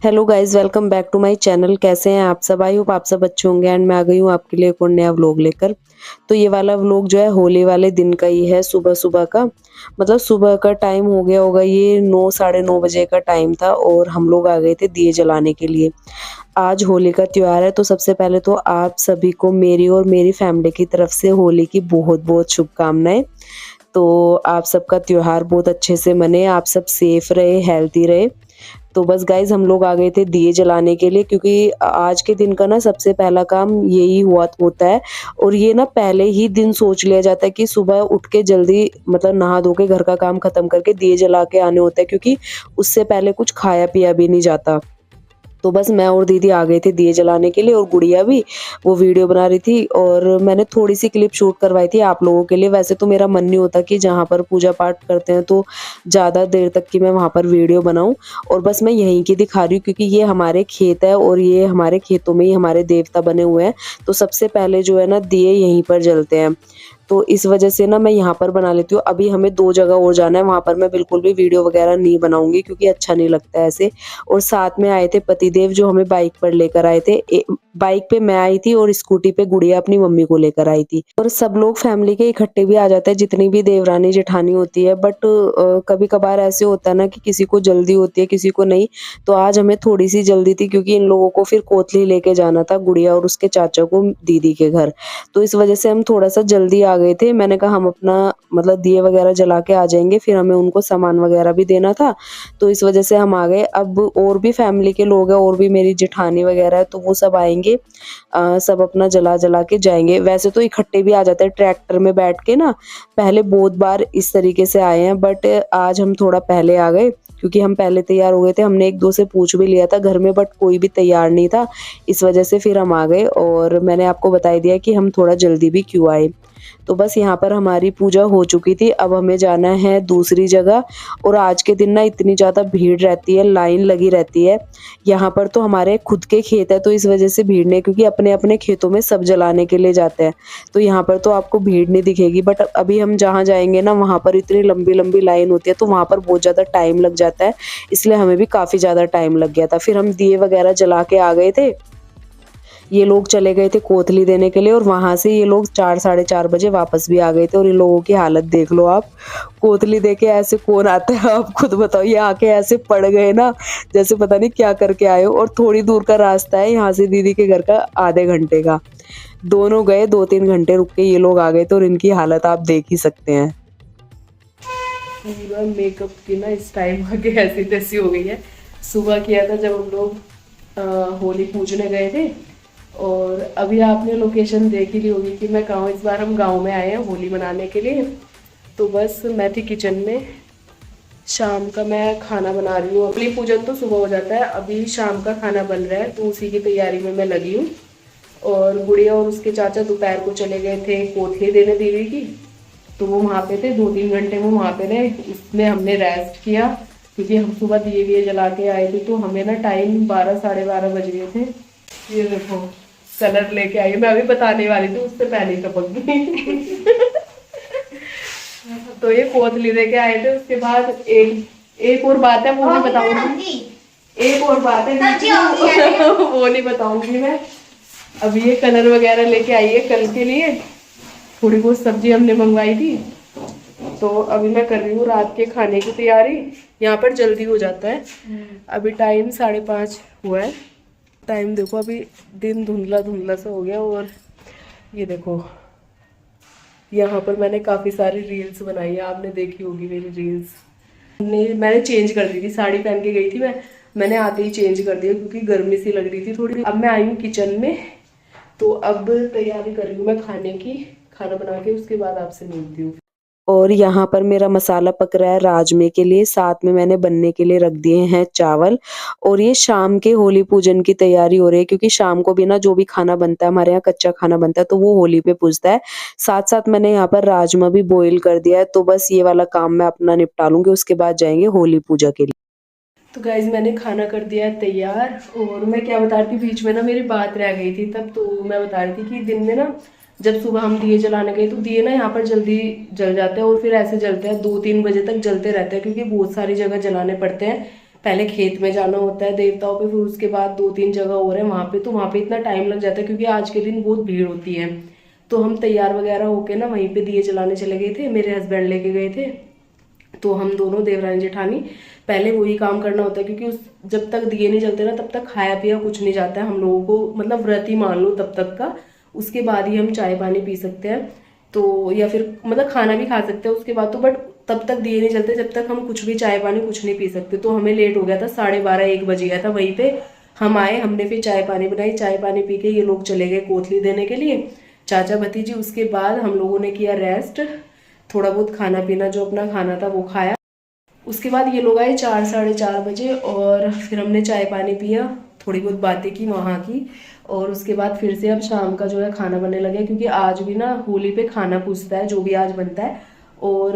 Hello guys, welcome back to my channel. कैसे हैं आप सब? आई होप आप सब अच्छे होंगे। एंड मैं आ गई हूँ आपके लिए एक और नया व्लॉग लेकर। तो ये वाला व्लॉग जो है होली वाले दिन का ही है, सुबह सुबह का। मतलब सुबह का टाइम हो गया होगा, ये 9 साढ़े 9 बजे का टाइम था और हम लोग आ गए थे दिए जलाने के लिए। आज होली का त्योहार है, तो सबसे पहले तो आप सभी को मेरी और मेरी फैमिली की तरफ से होली की बहुत बहुत शुभकामनाएं। तो आप सबका त्योहार बहुत अच्छे से मने, आप सब सेफ रहे, हेल्थी रहे। तो बस गाइज हम लोग आ गए थे दिए जलाने के लिए, क्योंकि आज के दिन का ना सबसे पहला काम यही हुआ होता है। और ये ना पहले ही दिन सोच लिया जाता है कि सुबह उठ के जल्दी मतलब नहा धो के घर का काम खत्म करके दिए जला के आने होते हैं, क्योंकि उससे पहले कुछ खाया पिया भी नहीं जाता। तो बस मैं और दीदी आ गए थे दिए जलाने के लिए, और गुड़िया भी वो वीडियो बना रही थी। और मैंने थोड़ी सी क्लिप शूट करवाई थी आप लोगों के लिए। वैसे तो मेरा मन नहीं होता कि जहाँ पर पूजा पाठ करते हैं तो ज़्यादा देर तक की मैं वहाँ पर वीडियो बनाऊं, और बस मैं यहीं की दिखा रही हूँ क्योंकि ये हमारे खेत है और ये हमारे खेतों में ही हमारे देवता बने हुए हैं। तो सबसे पहले जो है ना दिए यहीं पर जलते हैं। तो इस वजह से ना मैं यहाँ पर बना लेती हूँ। अभी हमें 2 जगह और जाना है, वहाँ पर मैं बिल्कुल भी वीडियो वगैरह नहीं बनाऊंगी क्योंकि अच्छा नहीं लगता है ऐसे। और साथ में आए थे पतिदेव जो हमें बाइक पर लेकर आए थे। बाइक पे मैं आई थी और स्कूटी पे गुड़िया अपनी मम्मी को लेकर आई थी। और सब लोग फैमिली के इकट्ठे भी आ जाते हैं, जितनी भी देवरानी जेठानी होती है। बट कभी कभार ऐसे होता है ना कि किसी को जल्दी होती है, किसी को नहीं। तो आज हमें थोड़ी सी जल्दी थी क्योंकि इन लोगों को फिर कोतली लेके जाना था, गुड़िया और उसके चाचा को दीदी के घर। तो इस वजह से हम थोड़ा सा जल्दी आ गए थे। मैंने कहा हम अपना मतलब दिए वगैरह जला के आ जाएंगे, फिर हमें उनको सामान वगैरह भी देना था। तो इस वजह से हम आ गए। अब और भी फैमिली के लोग हैं, और भी मेरी जेठानी वगैरह है, तो वो सब आएंगे। सब अपना जला जला के जाएंगे। वैसे तो इकट्ठे भी आ जाते हैं ट्रैक्टर में बैठ के ना। पहले बहुत बार इस तरीके से आए हैं, बट आज हम थोड़ा पहले आ गए क्योंकि हम पहले तैयार हो गए थे। हमने एक दो से पूछ भी लिया था घर में, बट कोई भी तैयार नहीं था। इस वजह से फिर हम आ गए, और मैंने आपको बता दिया कि हम थोड़ा जल्दी भी क्यों आए। तो बस यहाँ पर हमारी पूजा हो चुकी थी। अब हमें जाना है दूसरी जगह। और आज के दिन ना इतनी ज़्यादा भीड़ रहती है, लाइन लगी रहती है। यहाँ पर तो हमारे खुद के खेत है, तो इस वजह से भीड़ नहीं, क्योंकि अपने अपने खेतों में सब जलाने के लिए जाते हैं। तो यहाँ पर तो आपको भीड़ नहीं दिखेगी। बट अभी हम जहाँ जाएंगे ना वहाँ पर इतनी लंबी लंबी लाइन होती है, तो वहाँ पर बहुत ज़्यादा टाइम लग जाता है। इसलिए हमें भी काफ़ी ज़्यादा टाइम लग गया था। फिर हम दिए वगैरह जला के आ गए थे। ये लोग चले गए थे कोतली देने के लिए, और वहां से ये लोग 4 साढ़े 4 बजे वापस भी आ गए थे। और इन लोगों की हालत देख लो आप। कोतली दे के ऐसे कौन आता है, आप खुद बताओ। ये आके ऐसे पड़ गए ना, जैसे पता नहीं क्या करके आए हो। और थोड़ी दूर का रास्ता है यहाँ से दीदी के घर का, आधे घंटे का। दोनों गए, 2-3 घंटे रुक के ये लोग आ गए थे, और इनकी हालत आप देख ही सकते हैं। पूरा मेकअप की ना इस टाइम आके ऐसी तैसी हो गई है। सुबह किया था जब हम लोग होली पूजने गए थे। और अभी आपने लोकेशन देख ही ली होगी कि मैं गांव, इस बार हम गांव में आए हैं होली मनाने के लिए। तो बस मैं थी किचन में। शाम का मैं खाना बना रही हूँ। होली पूजन तो सुबह हो जाता है, अभी शाम का खाना बन रहा है, तो उसी की तैयारी में मैं लगी हूँ। और गुड़िया और उसके चाचा दोपहर को चले गए थे कोठली देने दीदी की। तो वो वहाँ पे थे, 2-3 घंटे वो वहाँ पे रहे। उसमें हमने रेस्ट किया क्योंकि हम सुबह दिए विए जला के आए थे। तो हमें ना टाइम 12 साढ़े 12 बज गए थे। ये देखो कलर लेके आई, मैं अभी बताने वाली थी, उससे पहले ही टपक गई। तो ये कोतली लेके आए थे। उसके बाद एक और बात है, वो नहीं बताऊंगी। एक और बात है वो नहीं बताऊंगी मैं। अब ये कलर वगैरह लेके आई है कल के लिए। थोड़ी बहुत सब्जी हमने मंगवाई थी। तो अभी मैं कर रही हूँ रात के खाने की तैयारी। यहाँ पर जल्दी हो जाता है। अभी टाइम 5:30 हुआ है। टाइम देखो, अभी दिन धुंधला धुंधला सा हो गया। और ये देखो यहाँ पर मैंने काफ़ी सारी रील्स बनाई है, आपने देखी होगी मेरी रील्स। मैंने चेंज कर दी थी, साड़ी पहन के गई थी मैंने आते ही चेंज कर दिया क्योंकि गर्मी सी लग रही थी थोड़ी। अब मैं आई हूँ किचन में, तो अब तैयारी कर रही हूँ मैं खाने की। खाना बना के उसके बाद आपसे मिलती हूँ। और यहाँ पर मेरा मसाला पक रहा है राजमे के लिए। साथ में मैंने बनने के लिए रख दिए हैं चावल। और ये शाम के होली पूजन की तैयारी हो रही है, क्योंकि शाम को भी ना जो भी खाना बनता है हमारे यहाँ, कच्चा खाना बनता है, तो वो होली पे पूजता है। साथ साथ मैंने यहाँ पर राजमा भी बॉईल कर दिया है। तो बस ये वाला काम मैं अपना निपटा लूंगी, उसके बाद जाएंगे होली पूजा के लिए। तो गाइज मैंने खाना कर दिया है तैयार। और मैं क्या बता रही थी, बीच में ना मेरी बात रह गई थी तब। तो मैं बता रही थी कि दिन में ना जब सुबह हम दिए जलाने गए, तो दिए ना यहाँ पर जल्दी जल जाते हैं। और फिर ऐसे जलते हैं 2-3 बजे तक जलते रहते हैं, क्योंकि बहुत सारी जगह जलाने पड़ते हैं। पहले खेत में जाना होता है देवताओं पे, फिर उसके बाद 2-3 जगह और है वहाँ पे, तो वहाँ पे इतना टाइम लग जाता है क्योंकि आज के दिन बहुत भीड़ होती है। तो हम तैयार वगैरह होके ना वहीं पे दिए जलाने चले गए थे, मेरे हस्बैंड लेके गए थे। तो हम दोनों देवरानी जेठानी पहले वही काम करना होता है क्योंकि उस जब तक दिए नहीं जलते ना तब तक खाया पिया कुछ नहीं जाता है हम लोगों को, मतलब व्रत ही मान लो तब तक का। उसके बाद ही हम चाय पानी पी सकते हैं, तो या फिर मतलब खाना भी खा सकते हैं उसके बाद तो, बट तब तक दिए नहीं जलते जब तक हम कुछ भी चाय पानी कुछ नहीं पी सकते। तो हमें लेट हो गया था, 12:30-1 बज गया था वहीं पे। हम आए, हमने फिर चाय पानी बनाई, चाय पानी पी के ये लोग चले गए कोतली देने के लिए, चाचा भतीजी। उसके बाद हम लोगों ने किया रेस्ट, थोड़ा बहुत खाना पीना जो अपना खाना था वो खाया। उसके बाद ये लोग आए 4-4:30 बजे, और फिर हमने चाय पानी पिया, थोड़ी बहुत बातें की वहाँ की। और उसके बाद फिर से अब शाम का जो है खाना बनने लगे, क्योंकि आज भी ना होली पे खाना पूछता है जो भी आज बनता है। और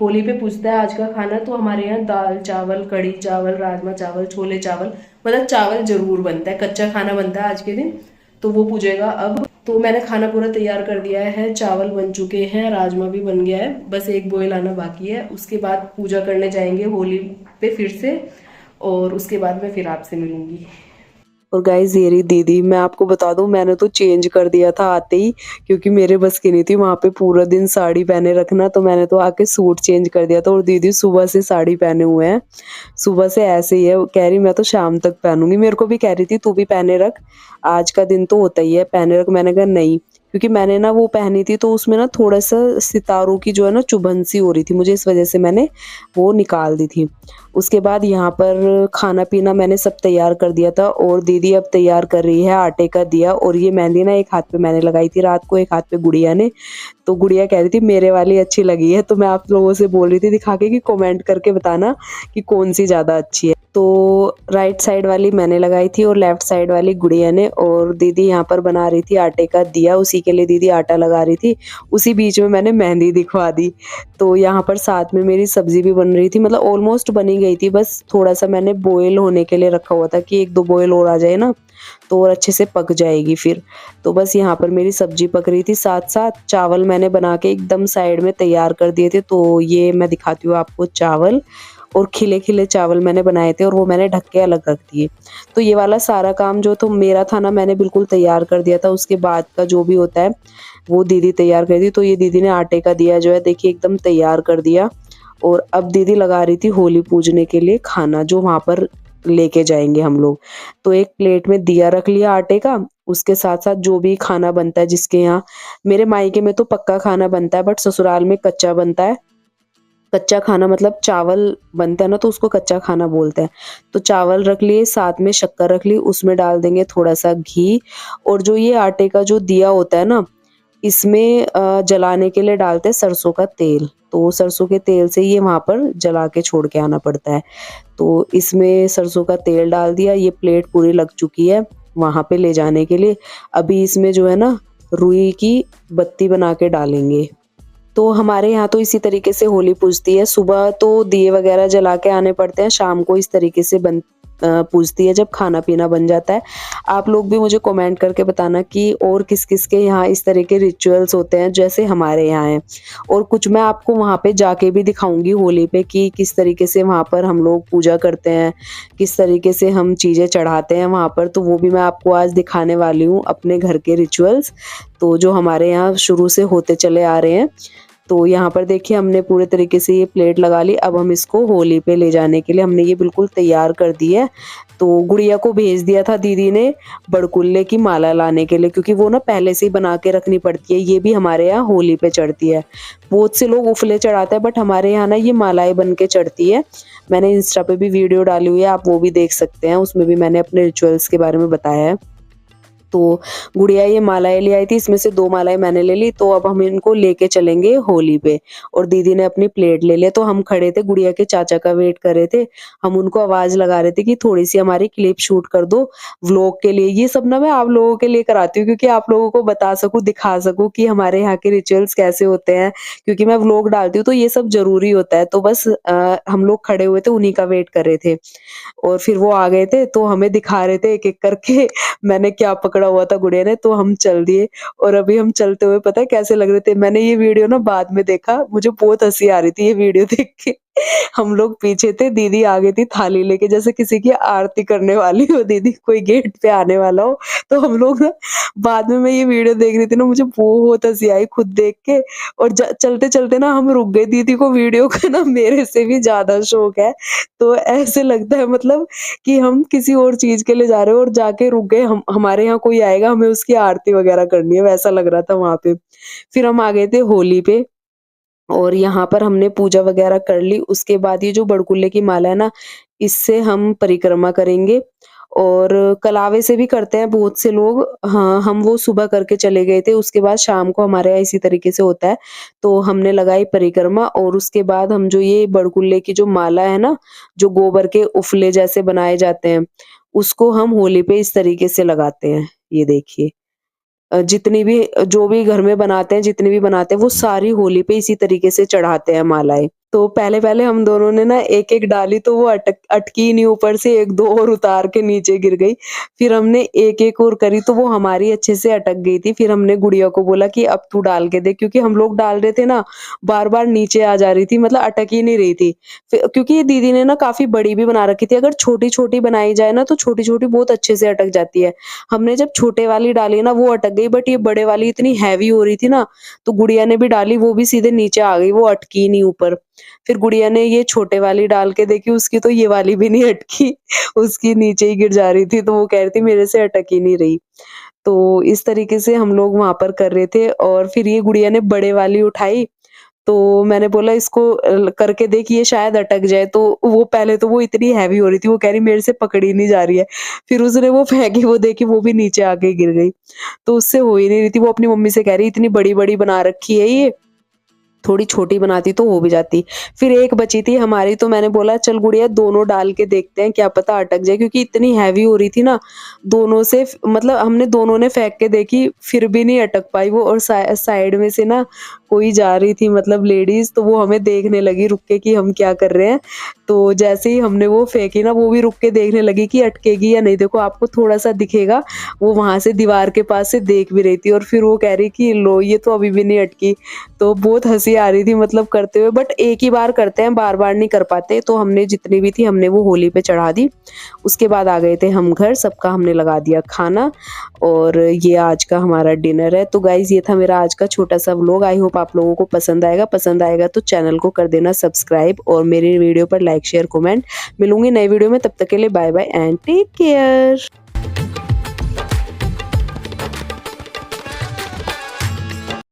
होली पे पूछता है आज का खाना, तो हमारे यहाँ दाल चावल, कढ़ी चावल, राजमा चावल, छोले चावल, मतलब चावल जरूर बनता है, कच्चा खाना बनता है आज के दिन। तो वो पूजेगा अब। तो मैंने खाना पूरा तैयार कर दिया है, चावल बन चुके हैं, राजमा भी बन गया है, बस एक बॉईल आना बाकी है। उसके बाद पूजा करने जाएंगे होली पे फिर से, और उसके बाद मैं फिर आपसे मिलूंगी। और गाइस ये रही दीदी, मैं आपको बता दूं मैंने तो चेंज कर दिया था आते ही, क्योंकि मेरे बस की नहीं थी वहां पे पूरा दिन साड़ी पहने रखना, तो मैंने तो आके सूट चेंज कर दिया था। और दीदी सुबह से साड़ी पहने हुए हैं, सुबह से ऐसे ही है, वो कह रही मैं तो शाम तक पहनूंगी, मेरे को भी कह रही थी तू भी पहने रख, आज का दिन तो होता ही है पहने रख। मैंने कहा नहीं, क्योंकि मैंने ना वो पहनी थी तो उसमें ना थोड़ा सा सितारों की जो है ना चुभन सी हो रही थी मुझे, इस वजह से मैंने वो निकाल दी थी। उसके बाद यहाँ पर खाना पीना मैंने सब तैयार कर दिया था, और दीदी अब तैयार कर रही है आटे का दिया। और ये मेहंदी ना एक हाथ पे मैंने लगाई थी रात को, एक हाथ पे गुड़िया ने। तो गुड़िया कह रही थी मेरे वाली अच्छी लगी है, तो मैं आप लोगों से बोल रही थी दिखा के कि कमेंट करके बताना कि कौन सी ज्यादा अच्छी है। तो राइट साइड वाली मैंने लगाई थी और लेफ्ट साइड वाली गुड़िया ने। और दीदी यहाँ पर बना रही थी आटे का दिया, उसी के लिए दीदी आटा लगा रही थी, उसी बीच में मैंने मेहंदी दिखवा दी। तो यहाँ पर साथ में मेरी सब्जी भी बन रही थी, मतलब ऑलमोस्ट बनी गई थी, बस थोड़ा सा मैंने बॉयल होने के लिए रखा हुआ था कि 1-2 बॉयल और आ जाए ना तो और अच्छे से पक जाएगी फिर। तो बस यहाँ पर मेरी सब्जी पक रही थी, साथ साथ चावल मैंने बना के एकदम साइड में तैयार कर दिए थे। तो ये मैं दिखाती हूँ आपको चावल, और खिले खिले चावल मैंने बनाए थे और वो मैंने ढक के अलग रख दिए। तो ये वाला सारा काम जो तो मेरा था ना मैंने बिल्कुल तैयार कर दिया था, उसके बाद का जो भी होता है वो दीदी तैयार कर दी। तो ये दीदी ने आटे का दिया जो है देखिए एकदम तैयार कर दिया। और अब दीदी लगा रही थी होली पूजने के लिए खाना जो वहां पर लेके जाएंगे हम लोग। तो एक प्लेट में दिया रख लिया आटे का, उसके साथ साथ जो भी खाना बनता है जिसके यहाँ, मेरे मायके में तो पक्का खाना बनता है बट ससुराल में कच्चा बनता है। कच्चा खाना मतलब चावल बनता है ना तो उसको कच्चा खाना बोलते हैं। तो चावल रख लिए, साथ में शक्कर रख ली, उसमें डाल देंगे थोड़ा सा घी। और जो ये आटे का जो दिया होता है ना, इसमें जलाने के लिए डालते हैं सरसों का तेल। तो सरसों के तेल से ये वहां पर जला के छोड़ के आना पड़ता है। तो इसमें सरसों का तेल डाल दिया, ये प्लेट पूरी लग चुकी है वहां पे ले जाने के लिए। अभी इसमें जो है ना रुई की बत्ती बना के डालेंगे। तो हमारे यहाँ तो इसी तरीके से होली पूजती है, सुबह तो दिए वगैरह जला के आने पड़ते हैं, शाम को इस तरीके से पूजती है जब खाना पीना बन जाता है। आप लोग भी मुझे कमेंट करके बताना कि और किस किस के यहाँ इस तरह के रिचुअल्स होते हैं जैसे हमारे यहाँ है। और कुछ मैं आपको वहाँ पे जाके भी दिखाऊंगी होली पे कि किस तरीके से वहाँ पर हम लोग पूजा करते हैं, किस तरीके से हम चीज़ें चढ़ाते हैं वहाँ पर, तो वो भी मैं आपको आज दिखाने वाली हूँ अपने घर के रिचुअल्स, तो जो हमारे यहाँ शुरू से होते चले आ रहे हैं। तो यहाँ पर देखिए हमने पूरे तरीके से ये प्लेट लगा ली, अब हम इसको होली पे ले जाने के लिए हमने ये बिल्कुल तैयार कर दी है। तो गुड़िया को भेज दिया था दीदी ने बड़कुल्ले की माला लाने के लिए, क्योंकि वो ना पहले से ही बना के रखनी पड़ती है, ये भी हमारे यहाँ होली पे चढ़ती है। बहुत से लोग उफले चढ़ाते हैं बट हमारे यहाँ ना ये मालाएं बन के चढ़ती है। मैंने इंस्टा पे भी वीडियो डाली हुई है, आप वो भी देख सकते हैं, उसमें भी मैंने अपने रिचुअल्स के बारे में बताया है। तो गुड़िया ये मालाएं ले आई थी, इसमें से 2 मालाएं मैंने ले ली। तो अब हम इनको लेके चलेंगे होली पे, और दीदी ने अपनी प्लेट ले लिया। तो हम खड़े थे, गुड़िया के चाचा का वेट कर रहे थे, हम उनको आवाज लगा रहे थे कि थोड़ी सी हमारी क्लिप शूट कर दो व्लॉग के लिए। ये सब ना मैं आप लोगों के लिए कराती हूँ क्योंकि आप लोगों को बता सकूं, दिखा सकूं कि हमारे यहाँ के रिचुअल्स कैसे होते हैं, क्योंकि मैं व्लॉग डालती हूँ तो ये सब जरूरी होता है। तो बस हम लोग खड़े हुए थे, उन्हीं का वेट कर रहे थे, और फिर वो आ गए थे तो हमें दिखा रहे थे एक एक करके मैंने क्या पकड़ा हुआ था गुड़िया ने, तो हम चल दिए। और अभी हम चलते हुए पता है कैसे लग रहे थे, मैंने ये वीडियो ना बाद में देखा, मुझे बहुत हंसी आ रही थी ये वीडियो देख के। हम लोग पीछे थे, दीदी आगे थी थाली लेके, जैसे किसी की आरती करने वाली हो दीदी, कोई गेट पे आने वाला हो। तो हम लोग ना, बाद में मैं ये वीडियो देख रही थी ना, मुझे बहुत हँसी आई खुद देख के, और चलते-चलते ना हम रुक गए, दीदी को वीडियो का ना मेरे से भी ज़्यादा शौक है। तो ऐसे लगता है मतलब कि हम किसी और चीज़ के लिए जा रहे हो और जाके रुक गए, हम हमारे यहाँ कोई आएगा, हमें उसकी आरती वगैरह करनी है, वैसा लग रहा था वहाँ पे। फिर हम आ गए थे होली पे, और यहाँ पर हमने पूजा वगैरह कर ली। उसके बाद ये जो बड़कुल्ले की माला है ना, इससे हम परिक्रमा करेंगे, और कलावे से भी करते हैं बहुत से लोग। हाँ, हम वो सुबह करके चले गए थे, उसके बाद शाम को हमारे यहाँ इसी तरीके से होता है। तो हमने लगाई परिक्रमा, और उसके बाद हम जो ये बड़कुल्ले की जो माला है ना, जो गोबर के उफले जैसे बनाए जाते हैं, उसको हम होली पे इस तरीके से लगाते हैं। ये देखिए। जितनी भी जो भी घर में बनाते हैं, जितने भी बनाते हैं, वो सारी होली पे इसी तरीके से चढ़ाते हैं मालाएँ। तो पहले-पहले हम दोनों ने ना एक-एक डाली, तो वो अटकी ही नहीं ऊपर से, 1-2 और उतार के नीचे गिर गई। फिर हमने एक-एक और करी, तो वो हमारी अच्छे से अटक गई थी। फिर हमने गुड़िया को बोला कि अब तू डाल के देख, क्योंकि हम लोग डाल रहे थे ना, बार-बार नीचे आ जा रही थी, मतलब अटक ही नहीं रही थी। क्योंकि ये दीदी ने ना काफ़ी बड़ी भी बना रखी थी, अगर छोटी-छोटी बनाई जाए ना, तो छोटी-छोटी बहुत अच्छे से अटक जाती है। हमने जब छोटे वाली डाली ना, वो अटक गई, बट ये बड़े वाली इतनी हैवी हो रही थी ना, तो गुड़िया ने भी डाली, वो भी सीधे नीचे आ गई, वो अटकी ही नहीं ऊपर। फिर गुड़िया ने ये छोटे वाली डाल के देखी, उसकी तो ये वाली भी नहीं अटकी, उसकी नीचे ही गिर जा रही थी, तो वो कह रही थी मेरे से अटक ही नहीं रही। तो इस तरीके से हम लोग वहाँ पर कर रहे थे, और फिर ये गुड़िया ने बड़े वाली उठाई, तो मैंने बोला इसको करके देख, ये शायद अटक जाए। तो वो पहले तो वो इतनी हैवी हो रही थी, वो कह रही मेरे से पकड़ी नहीं जा रही है। फिर उसने वो फेंकी, वो देखी, वो भी नीचे आके गिर गई। तो उससे हो ही नहीं रही थी, वो अपनी मम्मी से कह रही इतनी बड़ी-बड़ी बना रखी है ये, थोड़ी छोटी बनाती तो हो भी जाती। फिर एक बची थी हमारी, तो मैंने बोला चल गुड़िया दोनों डाल के देखते हैं, क्या पता अटक जाए, क्योंकि इतनी हैवी हो रही थी ना, दोनों से मतलब हमने दोनों ने फेंक के देखी, फिर भी नहीं अटक पाई वो। और साइड में से ना कोई जा रही थी, मतलब लेडीज़, तो वो हमें देखने लगी रुक के कि हम क्या कर रहे हैं। तो जैसे ही हमने वो फेंकी ना, वो भी रुक के देखने लगी कि अटकेगी या नहीं। देखो आपको थोड़ा-सा दिखेगा, वो वहाँ से दीवार के पास से देख भी रही थी, और फिर वो कह रही कि लो ये तो अभी भी नहीं अटकी। तो बहुत हँसी आ रही थी मतलब करते हुए, बट एक ही बार करते हैं, बार-बार नहीं कर पाते। तो हमने जितनी भी थी, हमने वो होली पे चढ़ा दी। उसके बाद आ गए थे हम घर, सबका हमने लगा दिया खाना, और ये आज का हमारा डिनर है। तो गाइज़, ये था मेरा आज का छोटा-सा व्लॉग। आई होप आप लोगों को पसंद आएगा तो चैनल को कर देना सब्सक्राइब, और मेरी वीडियो पर लाइक, शेयर, कमेंट। मिलूँगी नई वीडियो में, तब तक के लिए bye bye and take care.